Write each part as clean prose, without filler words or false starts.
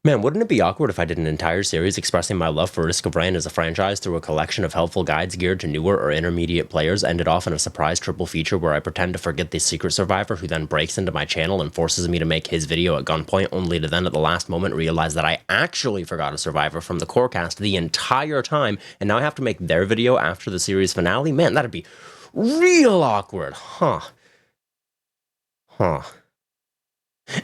Man, wouldn't it be awkward if I did an entire series expressing my love for Risk of Rain as a franchise through a collection of helpful guides geared to newer or intermediate players, ended off in a surprise triple feature where I pretend to forget the secret survivor who then breaks into my channel and forces me to make his video at gunpoint, only to then at the last moment realize that I actually forgot a survivor from the core cast the entire time, and now I have to make their video after the series finale? Man, that'd be real awkward, huh? Huh.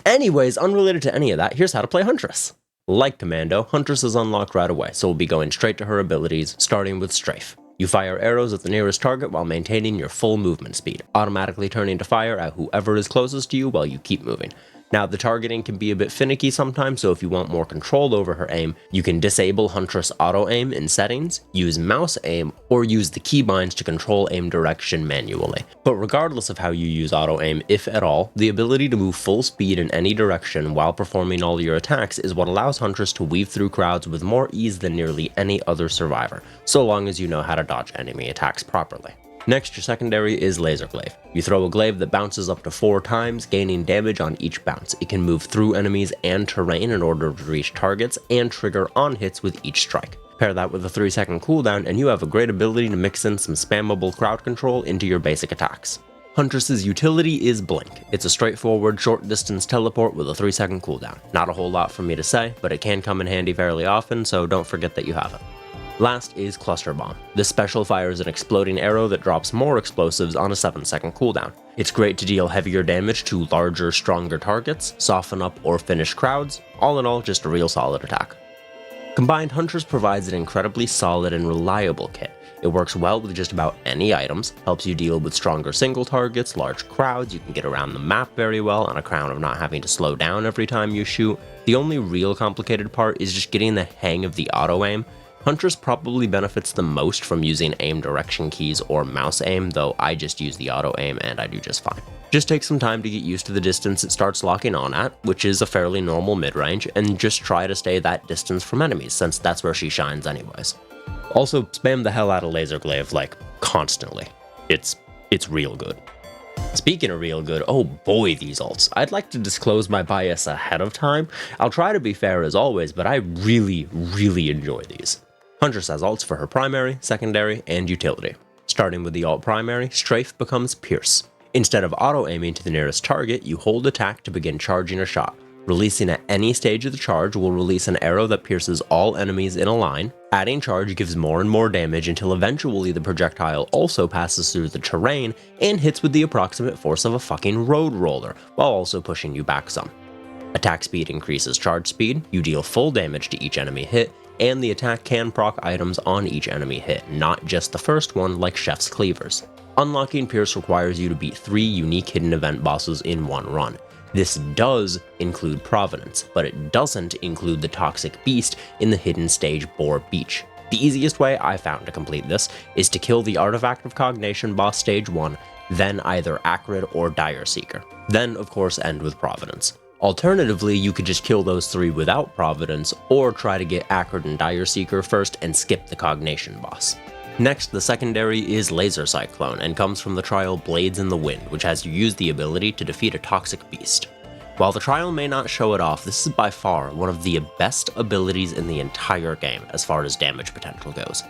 Anyways, unrelated to any of that, here's how to play Huntress. Like Commando, Huntress is unlocked right away, so we'll be going straight to her abilities, starting with Strafe. You fire arrows at the nearest target while maintaining your full movement speed, automatically turning to fire at whoever is closest to you while you keep moving. Now, the targeting can be a bit finicky sometimes, so if you want more control over her aim, you can disable Huntress auto-aim in settings, use mouse aim, or use the keybinds to control aim direction manually. But regardless of how you use auto-aim, if at all, the ability to move full speed in any direction while performing all your attacks is what allows Huntress to weave through crowds with more ease than nearly any other survivor, so long as you know how to dodge enemy attacks properly. Next, your secondary is Laser Glaive. You throw a glaive that bounces up to 4 times, gaining damage on each bounce. It can move through enemies and terrain in order to reach targets, and trigger on hits with each strike. Pair that with a 3-second cooldown, and you have a great ability to mix in some spammable crowd control into your basic attacks. Huntress's utility is Blink. It's a straightforward short-distance teleport with a 3-second cooldown. Not a whole lot for me to say, but it can come in handy fairly often, so don't forget that you have it. Last is Cluster Bomb. This special fires an exploding arrow that drops more explosives on a 7-second cooldown. It's great to deal heavier damage to larger, stronger targets, soften up or finish crowds. All in all, just a real solid attack. Combined, Huntress provides an incredibly solid and reliable kit. It works well with just about any items, helps you deal with stronger single targets, large crowds, you can get around the map very well on account of not having to slow down every time you shoot. The only real complicated part is just getting the hang of the auto-aim. Huntress probably benefits the most from using aim direction keys or mouse aim, though I just use the auto aim and I do just fine. Just take some time to get used to the distance it starts locking on at, which is a fairly normal mid-range, and just try to stay that distance from enemies, since that's where she shines anyways. Also, spam the hell out of Laser Glaive, like, constantly. It's real good. Speaking of real good, oh boy these ults. I'd like to disclose my bias ahead of time. I'll try to be fair as always, but I really enjoy these. Huntress has ults for her primary, secondary, and utility. Starting with the alt primary, Strafe becomes Pierce. Instead of auto-aiming to the nearest target, you hold attack to begin charging a shot. Releasing at any stage of the charge will release an arrow that pierces all enemies in a line. Adding charge gives more and more damage until eventually the projectile also passes through the terrain and hits with the approximate force of a fucking road roller, while also pushing you back some. Attack speed increases charge speed, you deal full damage to each enemy hit, and the attack can proc items on each enemy hit, not just the first one like Chef's Cleavers. Unlocking Pierce requires you to beat 3 unique hidden event bosses in one run. This does include Providence, but it doesn't include the Toxic Beast in the hidden stage Boar Beach. The easiest way I found to complete this is to kill the Artifact of Cognition boss stage 1, then either Acrid or Dire Seeker. Then, of course, end with Providence. Alternatively, you could just kill those 3 without Providence, or try to get Acrid and Dire Seeker first and skip the Cognition boss. Next, the secondary is Laser Cyclone, and comes from the trial Blades in the Wind, which has you use the ability to defeat a Toxic Beast. While the trial may not show it off, this is by far one of the best abilities in the entire game as far as damage potential goes.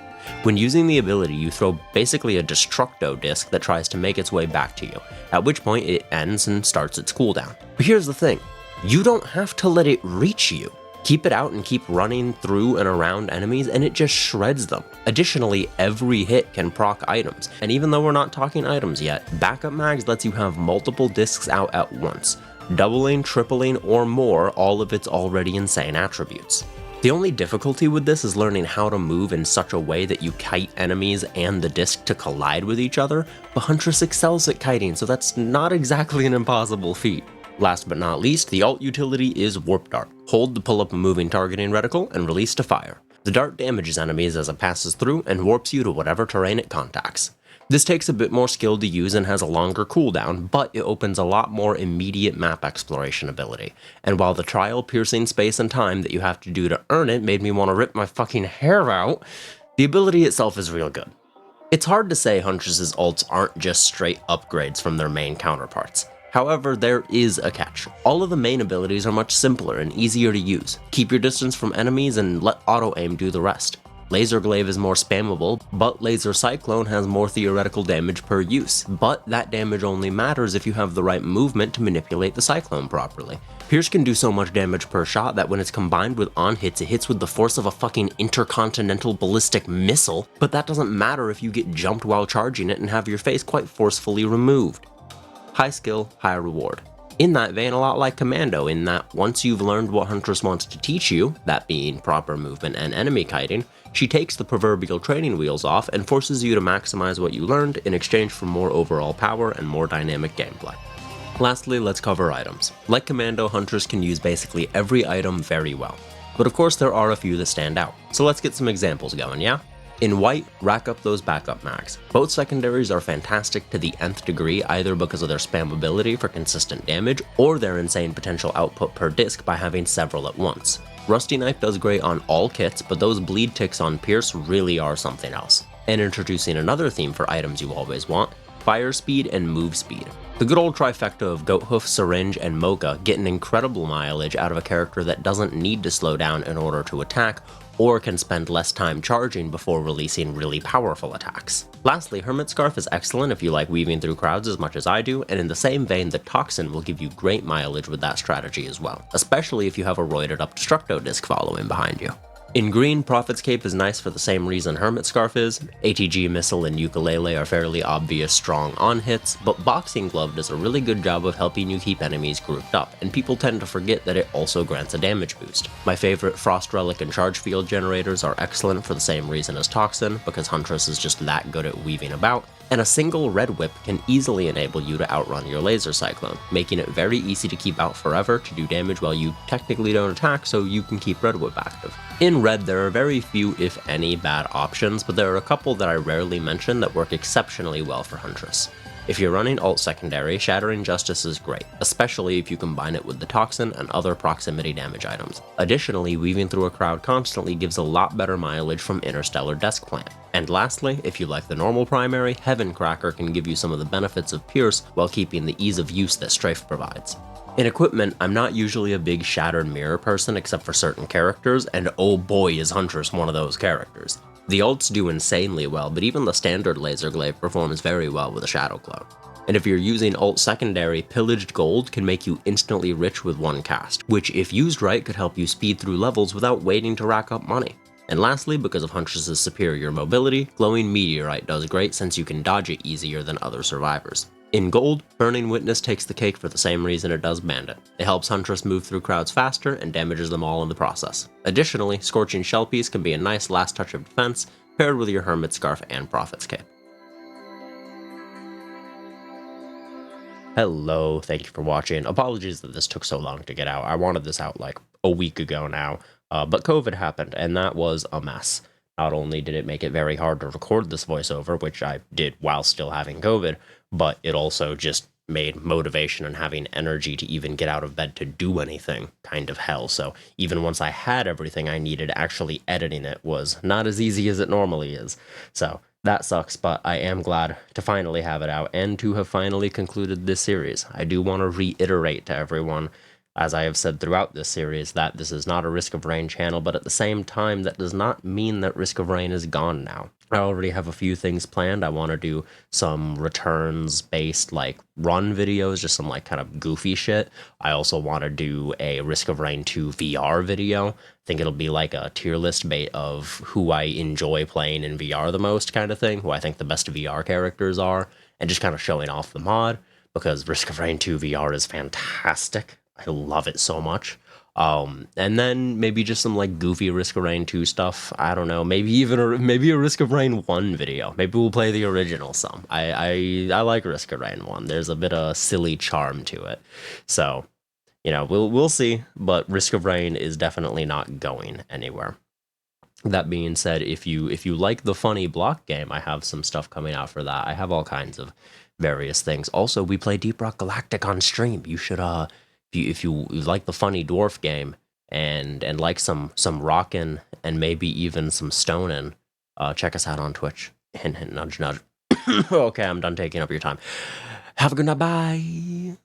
When using the ability, you throw basically a Destructo disc that tries to make its way back to you, at which point it ends and starts its cooldown. But here's the thing, you don't have to let it reach you. Keep it out and keep running through and around enemies and it just shreds them. Additionally, every hit can proc items, and even though we're not talking items yet, Backup Mags lets you have multiple discs out at once, doubling, tripling, or more all of its already insane attributes. The only difficulty with this is learning how to move in such a way that you kite enemies and the disc to collide with each other, but Huntress excels at kiting, so that's not exactly an impossible feat. Last but not least, the alt utility is Warp Dart. Hold to pull up a moving targeting reticle and release to fire. The dart damages enemies as it passes through and warps you to whatever terrain it contacts. This takes a bit more skill to use and has a longer cooldown, but it opens a lot more immediate map exploration ability. And while the trial piercing space and time that you have to do to earn it made me want to rip my fucking hair out, the ability itself is real good. It's hard to say Huntress's ults aren't just straight upgrades from their main counterparts. However, there is a catch. All of the main abilities are much simpler and easier to use. Keep your distance from enemies and let auto-aim do the rest. Laser Glaive is more spammable, but Laser Cyclone has more theoretical damage per use, but that damage only matters if you have the right movement to manipulate the Cyclone properly. Pierce can do so much damage per shot that when it's combined with on-hits, it hits with the force of a fucking intercontinental ballistic missile, but that doesn't matter if you get jumped while charging it and have your face quite forcefully removed. High skill, high reward. In that vein, a lot like Commando, in that once you've learned what Huntress wants to teach you, that being proper movement and enemy kiting, she takes the proverbial training wheels off and forces you to maximize what you learned in exchange for more overall power and more dynamic gameplay. Lastly, let's cover items. Like Commando, Huntress can use basically every item very well. But of course there are a few that stand out, so let's get some examples going, yeah? In white, rack up those backup mags. Both secondaries are fantastic to the nth degree, either because of their spammability for consistent damage, or their insane potential output per disc by having several at once. Rusty Knife does great on all kits, but those bleed ticks on Pierce really are something else. And introducing another theme for items you always want, fire speed and move speed. The good old trifecta of Goathoof, Syringe, and Mocha get an incredible mileage out of a character that doesn't need to slow down in order to attack, or can spend less time charging before releasing really powerful attacks. Lastly, Hermit Scarf is excellent if you like weaving through crowds as much as I do, and in the same vein, the Toxin will give you great mileage with that strategy as well, especially if you have a roided up Destructo disc following behind you. In green, Prophet's Cape is nice for the same reason Hermit Scarf is. ATG Missile and Ukulele are fairly obvious strong on-hits, but Boxing Glove does a really good job of helping you keep enemies grouped up, and people tend to forget that it also grants a damage boost. My favorite Frost Relic and Charge Field generators are excellent for the same reason as Toxin, because Huntress is just that good at weaving about, and a single Red Whip can easily enable you to outrun your Laser Cyclone, making it very easy to keep out forever to do damage while you technically don't attack, so you can keep Red Whip active. In red, there are very few, if any, bad options, but there are a couple that I rarely mention that work exceptionally well for Huntress. If you're running alt secondary, Shattering Justice is great, especially if you combine it with the Toxin and other proximity damage items. Additionally, weaving through a crowd constantly gives a lot better mileage from Interstellar Desk Plant. And lastly, if you like the normal primary, Heaven Cracker can give you some of the benefits of Pierce while keeping the ease of use that Strafe provides. In equipment, I'm not usually a big Shattered Mirror person except for certain characters, and oh boy is Huntress one of those characters. The ults do insanely well, but even the standard Laser Glaive performs very well with a Shadow Clone. And if you're using alt secondary, Pillaged Gold can make you instantly rich with one cast, which if used right could help you speed through levels without waiting to rack up money. And lastly, because of Huntress's superior mobility, Glowing Meteorite does great since you can dodge it easier than other survivors. In gold, Burning Witness takes the cake for the same reason it does Bandit. It helps Huntress move through crowds faster and damages them all in the process. Additionally, Scorching Shell Piece can be a nice last touch of defense, paired with your Hermit Scarf and Prophet's Cape. Hello, thank you for watching. Apologies that this took so long to get out. I wanted this out like a week ago now, but COVID happened, and that was a mess. Not only did it make it very hard to record this voiceover, which I did while still having COVID, but it also just made motivation and having energy to even get out of bed to do anything kind of hell. So even once I had everything I needed, actually editing it was not as easy as it normally is. So that sucks, but I am glad to finally have it out and to have finally concluded this series. I do want to reiterate to everyone, as I have said throughout this series, that this is not a Risk of Rain channel, but at the same time, that does not mean that Risk of Rain is gone now. I already have a few things planned. I want to do some returns-based, like, run videos, just some, like, kind of goofy shit. I also want to do a Risk of Rain 2 VR video. I think it'll be like a tier list of who I enjoy playing in VR the most kind of thing, who I think the best VR characters are, and just kind of showing off the mod, because Risk of Rain 2 VR is fantastic. I love it so much. And then maybe just some like goofy Risk of Rain 2 stuff. I don't know. Maybe even a Risk of Rain 1 video. Maybe we'll play the original some. I like Risk of Rain 1. There's a bit of silly charm to it. So, you know, we'll see. But Risk of Rain is definitely not going anywhere. That being said, if you like the funny block game, I have some stuff coming out for that. I have all kinds of various things. Also, we play Deep Rock Galactic on stream. You should if you like the funny dwarf game and like some rockin' and maybe even some stonin', check us out on Twitch. Hint, hint, nudge, nudge. Okay, I'm done taking up your time. Have a good night. Bye.